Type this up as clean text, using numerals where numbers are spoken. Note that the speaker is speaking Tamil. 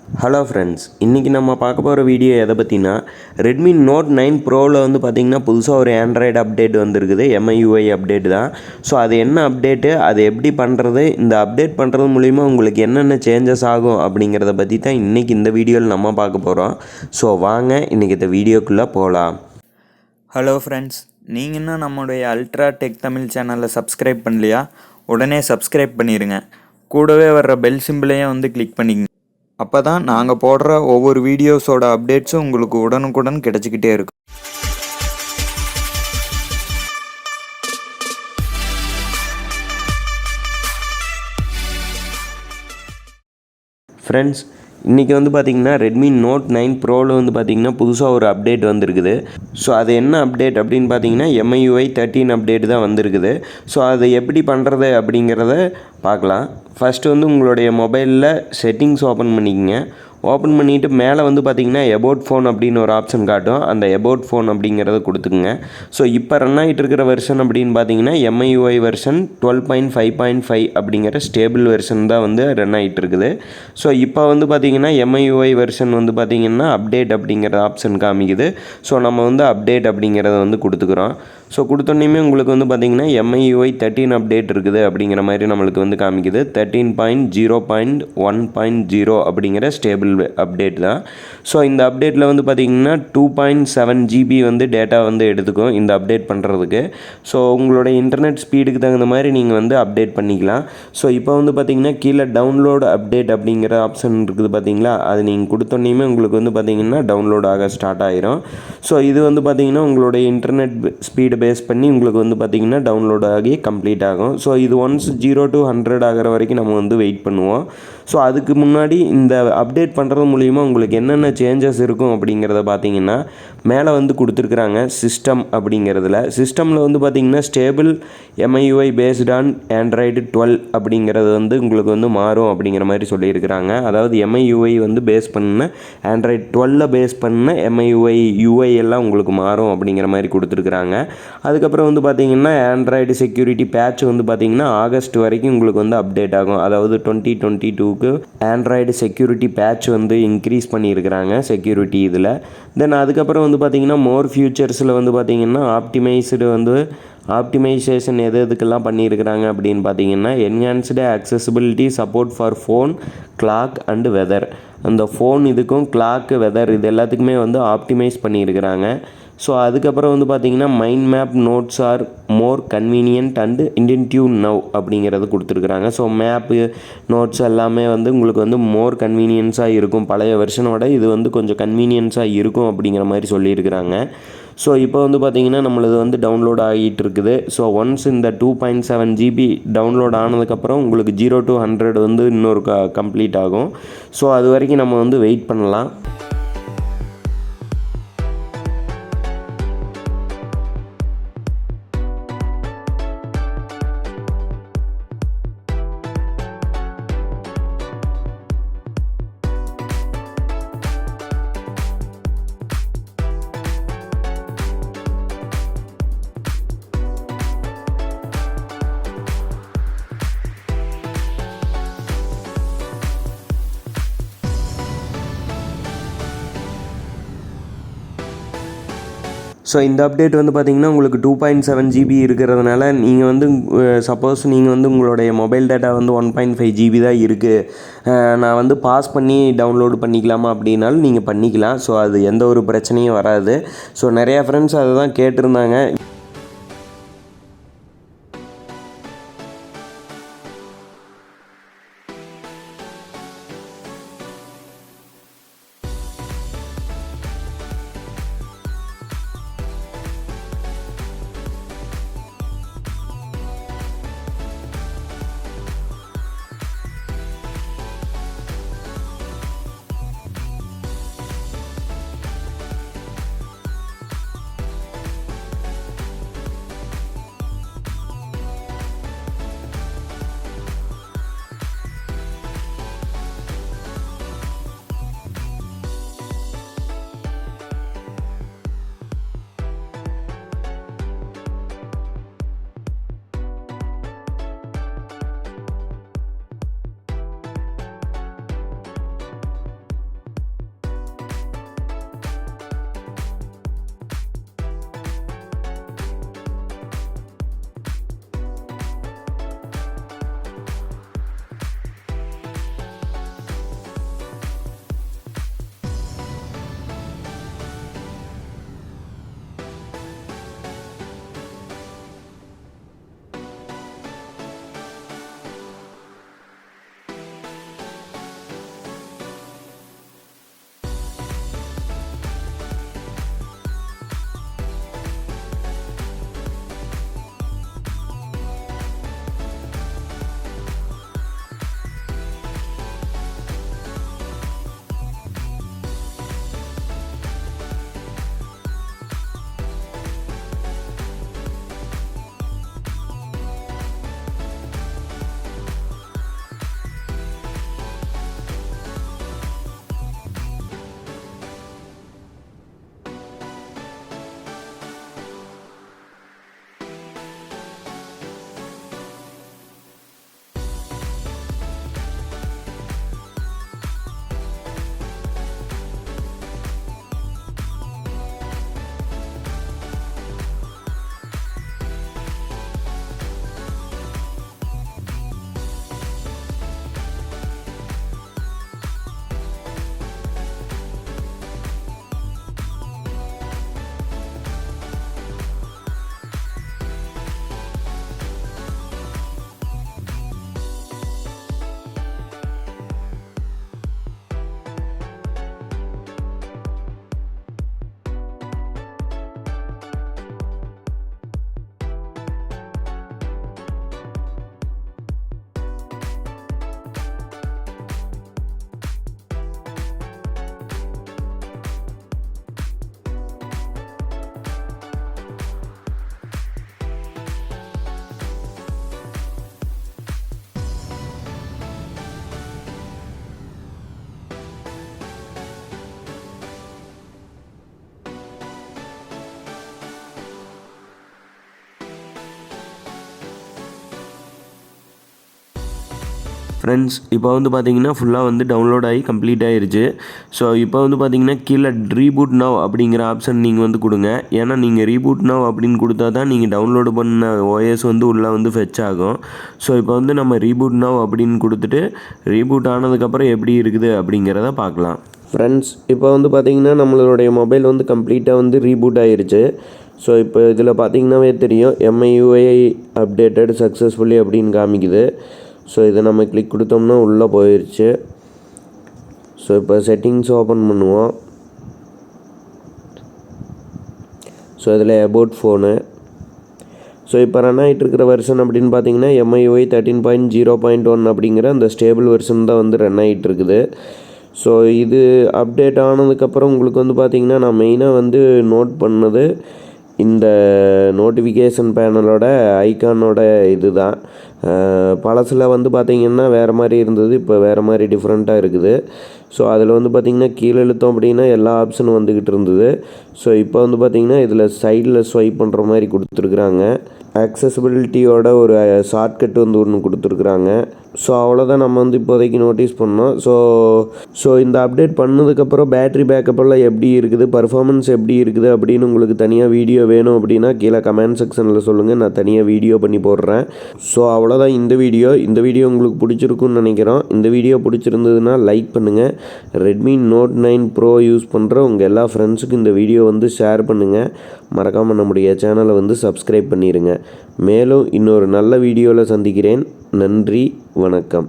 ஹலோ ஃப்ரெண்ட்ஸ், இன்றைக்கி நம்ம பார்க்க போகிற வீடியோ எதை பற்றினா ரெட்மி நோட் 9 ப்ரோவில் வந்து பார்த்திங்கன்னா புதுசாக ஒரு ஆண்ட்ராய்டு அப்டேட் வந்திருக்குது. MIUI அப்டேட் தான். ஸோ அது என்ன அப்டேட்டு, அது எப்படி பண்ணுறது, இந்த அப்டேட் பண்ணுறது மூலிமா உங்களுக்கு என்னென்ன சேஞ்சஸ் ஆகும் அப்படிங்கிறத பற்றி தான் இன்றைக்கி இந்த வீடியோவில் நம்ம பார்க்க போகிறோம். ஸோ வாங்க இன்றைக்கி இந்த வீடியோக்குள்ளே போகலாம். ஹலோ ஃப்ரெண்ட்ஸ், நீங்கள் இன்னும் நம்முடைய அல்ட்ரா டெக் தமிழ் சேனலை சப்ஸ்கிரைப் பண்ணலையா? உடனே சப்ஸ்கிரைப் பண்ணிடுங்க. கூடவே வர்ற பெல் சிம்பிளையும் வந்து கிளிக் பண்ணிக்கங்க. அப்போ தான் நாங்கள் போடுற ஒவ்வொரு வீடியோஸோட அப்டேட்ஸும் உங்களுக்கு உடனுக்குடன் கிடச்சிக்கிட்டே இருக்கும். ஃப்ரெண்ட்ஸ், இன்றைக்கி வந்து பார்த்திங்கன்னா ரெட்மி நோட் 9 ப்ரோவில் வந்து பார்த்திங்கன்னா புதுசாக ஒரு அப்டேட் வந்திருக்குது. ஸோ அது என்ன அப்டேட் அப்படின்னு பார்த்தீங்கன்னா MIUI 13 அப்டேட் தான் வந்திருக்குது. ஸோ அதை எப்படி பண்ணுறது அப்படிங்கிறத பார்க்கலாம். ஃபஸ்ட்டு வந்து உங்களுடைய மொபைலில் செட்டிங்ஸ் ஓப்பன் பண்ணிக்கங்க. ஓப்பன் பண்ணிவிட்டு மேலே வந்து பார்த்திங்கன்னா எபோட் ஃபோன் அப்படின்னு ஒரு ஆப்ஷன் காட்டும். அந்த எபோட் ஃபோன் அப்படிங்கிறத கொடுத்துக்குங்க. ஸோ இப்போ ரன் ஆகிட்டு இருக்கிற வெர்ஷன் அப்படின்னு பார்த்தீங்கன்னா MIUI வெர்ஷன் 12.5.5 அப்படிங்கிற ஸ்டேபிள் வெர்ஷன் தான் வந்து ரன் ஆகிட்டு இருக்குது. ஸோ இப்போ வந்து பார்த்திங்கன்னா MIUI வெர்ஷன் வந்து பார்த்திங்கன்னா அப்டேட் அப்படிங்கிற ஆப்ஷன் காமிக்குது. ஸோ நம்ம வந்து அப்டேட் அப்படிங்கிறத வந்து கொடுத்துக்குறோம். ஸோ கொடுத்தோன்னே உங்களுக்கு வந்து பார்த்திங்கன்னா MIUI 13 அப்டேட் இருக்குது அப்படிங்கிற மாதிரி நம்மளுக்கு வந்து காமிக்குது. 13.0.1.0 அப்படிங்கிற ஸ்டேபிள் அப்டேட் தான். ஸோ இந்த அப்டேட்டில் வந்து பார்த்திங்கன்னா 2.7 GB வந்து டேட்டா வந்து எடுத்துக்கும் இந்த அப்டேட் பண்ணுறதுக்கு. ஸோ உங்களோட இன்டர்நெட் ஸ்பீடுக்கு தகுந்த மாதிரி நீங்கள் வந்து அப்டேட் பண்ணிக்கலாம். ஸோ இப்போ வந்து பார்த்திங்கன்னா கீழே டவுன்லோடு அப்டேட் அப்படிங்கிற ஆப்ஷன் இருக்குது பார்த்திங்களா, அது நீங்கள் கொடுத்தோன்னே உங்களுக்கு வந்து பார்த்திங்கன்னா டவுன்லோட் ஆக ஸ்டார்ட் ஆகிரும். ஸோ இது வந்து பார்த்திங்கன்னா உங்களுடைய இன்டர்நெட் ஸ்பீடு பேஸ் பண்ணி உங்களுக்கு வந்து பார்த்திங்கன்னா டவுன்லோட் ஆகி கம்ப்ளீட் ஆகும். ஸோ இது ஒன்ஸ் 0 to 100 ஆகிற வரைக்கும் நம்ம வந்து வெயிட் பண்ணுவோம். ஸோ அதுக்கு முன்னாடி இந்த அப்டேட் பண்ணுறது மூலிமா உங்களுக்கு என்னென்ன சேஞ்சஸ் இருக்கும் அப்படிங்கிறத பார்த்தீங்கன்னா மேலே வந்து கொடுத்துருக்குறாங்க. சிஸ்டம் அப்படிங்கிறதுல சிஸ்டமில் வந்து பார்த்திங்கன்னா stable MIUI based on Android 12 அப்படிங்கிறது வந்து உங்களுக்கு வந்து மாறும் அப்படிங்கிற மாதிரி சொல்லியிருக்கிறாங்க. அதாவது MIUI வந்து பேஸ் பண்ண ஆண்ட்ராய்டு 12 பேஸ் பண்ண MIUI UI எல்லாம் உங்களுக்கு மாறும் அப்படிங்கிற மாதிரி கொடுத்துருக்குறாங்க. அதுக்கப்புறம் வந்து பார்த்திங்கன்னா ஆண்ட்ராய்டு செக்யூரிட்டி பேட்ச் வந்து பார்த்திங்கன்னா ஆகஸ்ட் வரைக்கும் உங்களுக்கு வந்து அப்டேட் ஆகும். அதாவது 2022க்கு ஆண்ட்ராய்டு செக்யூரிட்டி பேட்ச் வந்து இன்க்ரீஸ் பண்ணியிருக்கிறாங்க செக்யூரிட்டி இதில். தென் அதுக்கப்புறம் வந்து பார்த்திங்கன்னா மோர் ஃபியூச்சர்ஸில் வந்து பார்த்திங்கன்னா ஆப்டிமைசேஷன் எதுக்கெல்லாம் பண்ணியிருக்கிறாங்க அப்படின்னு பார்த்தீங்கன்னா enhanced accessibility support for phone, clock and weather. அந்த ஃபோன் இதுக்கும் கிளாக்கு, வெதர் இது எல்லாத்துக்குமே வந்து ஆப்டிமைஸ் பண்ணியிருக்கிறாங்க. ஸோ அதுக்கப்புறம் வந்து பார்த்திங்கன்னா mind map notes are more convenient and intuitive now அப்படிங்கிறது கொடுத்துருக்குறாங்க. ஸோ மேப்பு, நோட்ஸ் எல்லாமே வந்து உங்களுக்கு வந்து மோர் கன்வீனியன்ஸாக இருக்கும். பழைய வெர்ஷனோட இது வந்து கொஞ்சம் கன்வீனியன்ஸாக இருக்கும் அப்படிங்கிற மாதிரி சொல்லியிருக்கிறாங்க. ஸோ இப்போ வந்து பார்த்திங்கன்னா நம்மளது வந்து டவுன்லோட் ஆகிட்டு இருக்குது. ஸோ ஒன்ஸ் இந்த 2.7 GB டவுன்லோட் ஆனதுக்கப்புறம் உங்களுக்கு 0 to 100 வந்து இன்னொரு கம்ப்ளீட் ஆகும். ஸோ அது வரைக்கும் நம்ம வந்து வெயிட் பண்ணலாம். ஸோ இந்த அப்டேட் வந்து பார்த்திங்கன்னா உங்களுக்கு 2.7 GB இருக்கிறதுனால நீங்கள் வந்து சப்போஸ் நீங்கள் வந்து உங்களுடைய மொபைல் டேட்டா வந்து 1.5 GB தான் இருக்குது, நான் வந்து பாஸ் பண்ணி டவுன்லோடு பண்ணிக்கலாமா அப்படின்னாலும் நீங்கள் பண்ணிக்கலாம். ஸோ அது எந்த ஒரு பிரச்சனையும் வராது. ஸோ நிறையா ஃப்ரெண்ட்ஸ் அதை தான் கேட்டிருந்தாங்க. ஃப்ரெண்ட்ஸ் இப்போ வந்து பார்த்தீங்கன்னா ஃபுல்லாக வந்து டவுன்லோட் ஆகி கம்ப்ளீட் ஆயிருச்சு. ஸோ இப்போ வந்து பார்த்தீங்கன்னா கீழே ரீபூட் நவ் அப்படிங்கிற ஆப்ஷன் நீங்கள் வந்து கொடுங்க. ஏன்னா நீங்கள் ரீபூட் நவ் அப்படின்னு கொடுத்தா தான் நீங்கள் டவுன்லோடு பண்ண ஓஎஸ் வந்து உள்ளே வந்து ஃபெச் ஆகும். ஸோ இப்போ வந்து நம்ம ரீபூட் நவ் அப்படின்னு கொடுத்துட்டு ரீபூட் ஆனதுக்கப்புறம் எப்படி இருக்குது அப்படிங்கிறத பார்க்கலாம். ஃப்ரெண்ட்ஸ் இப்போ வந்து பார்த்தீங்கன்னா நம்மளுடைய மொபைல் வந்து கம்ப்ளீட்டாக வந்து ரீபூட் ஆயிருச்சு. ஸோ இப்போ இதில் பார்த்தீங்கன்னாவே தெரியும் MIUI அப்டேட்டட் சக்ஸஸ்ஃபுல்லி அப்படின்னு காமிக்குது. ஸோ இதை நம்ம கிளிக் கொடுத்தோம்னா உள்ளே போயிடுச்சு. ஸோ இப்போ செட்டிங்ஸ் ஓப்பன் பண்ணுவோம். ஸோ இதில் அபவுட் ஃபோனு. ஸோ இப்போ ரன் ஆகிட்டு இருக்கிற வெர்ஷன் அப்படின்னு பார்த்தீங்கன்னா MIUI 13.0.1 அப்படிங்கிற அந்த ஸ்டேபிள் வெர்ஷன் தான் வந்து ரன் ஆகிட்டு இருக்குது. ஸோ இது அப்டேட் ஆனதுக்கப்புறம் உங்களுக்கு வந்து பார்த்திங்கன்னா நான் மெயினாக வந்து நோட் பண்ணது இந்த நோட்டிஃபிகேஷன் பேனலோட ஐக்கானோட இது தான். பழசில் வந்து பார்த்திங்கன்னா வேறு மாதிரி இருந்தது, இப்போ வேறு மாதிரி டிஃப்ரெண்ட்டாக இருக்குது. ஸோ அதில் வந்து பார்த்திங்கன்னா கீழே இழுத்தோம் அப்படின்னா எல்லா ஆப்ஷனும் வந்துக்கிட்டு இருந்தது. ஸோ இப்போ வந்து பார்த்திங்கன்னா இதில் சைடில் ஸ்வைப் பண்ணுற மாதிரி கொடுத்துருக்குறாங்க. ஆக்சசிபிலிட்டியோட ஒரு ஷார்ட்கட் வந்து ஒன்று கொடுத்துருக்குறாங்க. ஸோ அவ்வளோதான் நம்ம வந்து இப்போதைக்கு நோட்டீஸ் பண்ணோம். ஸோ இந்த அப்டேட் பண்ணதுக்கப்புறம் பேட்ரி பேக்கப்லாம் எப்படி இருக்குது, பர்ஃபார்மன்ஸ் எப்படி இருக்குது அப்படின்னு உங்களுக்கு தனியாக வீடியோ வேணும் அப்படின்னா கீழே கமெண்ட் செக்ஷனில் சொல்லுங்கள், நான் தனியாக வீடியோ பண்ணி போடுறேன். ஸோ அவ்வளோதான் இந்த வீடியோ உங்களுக்கு பிடிச்சிருக்குன்னு நினைக்கிறோம். இந்த வீடியோ பிடிச்சிருந்ததுன்னா லைக் பண்ணுங்கள். ரெட்மி நோட் 9 ப்ரோ யூஸ் பண்ணுற உங்கள் எல்லா ஃப்ரெண்ட்ஸுக்கும் இந்த வீடியோ வந்து ஷேர் பண்ணுங்கள். மறக்காமல் நம்முடைய சேனலை வந்து சப்ஸ்கிரைப் பண்ணிடுங்க. மேலும் இன்னொரு நல்ல வீடியோவில் சந்திக்கிறேன். நன்றி, வணக்கம்.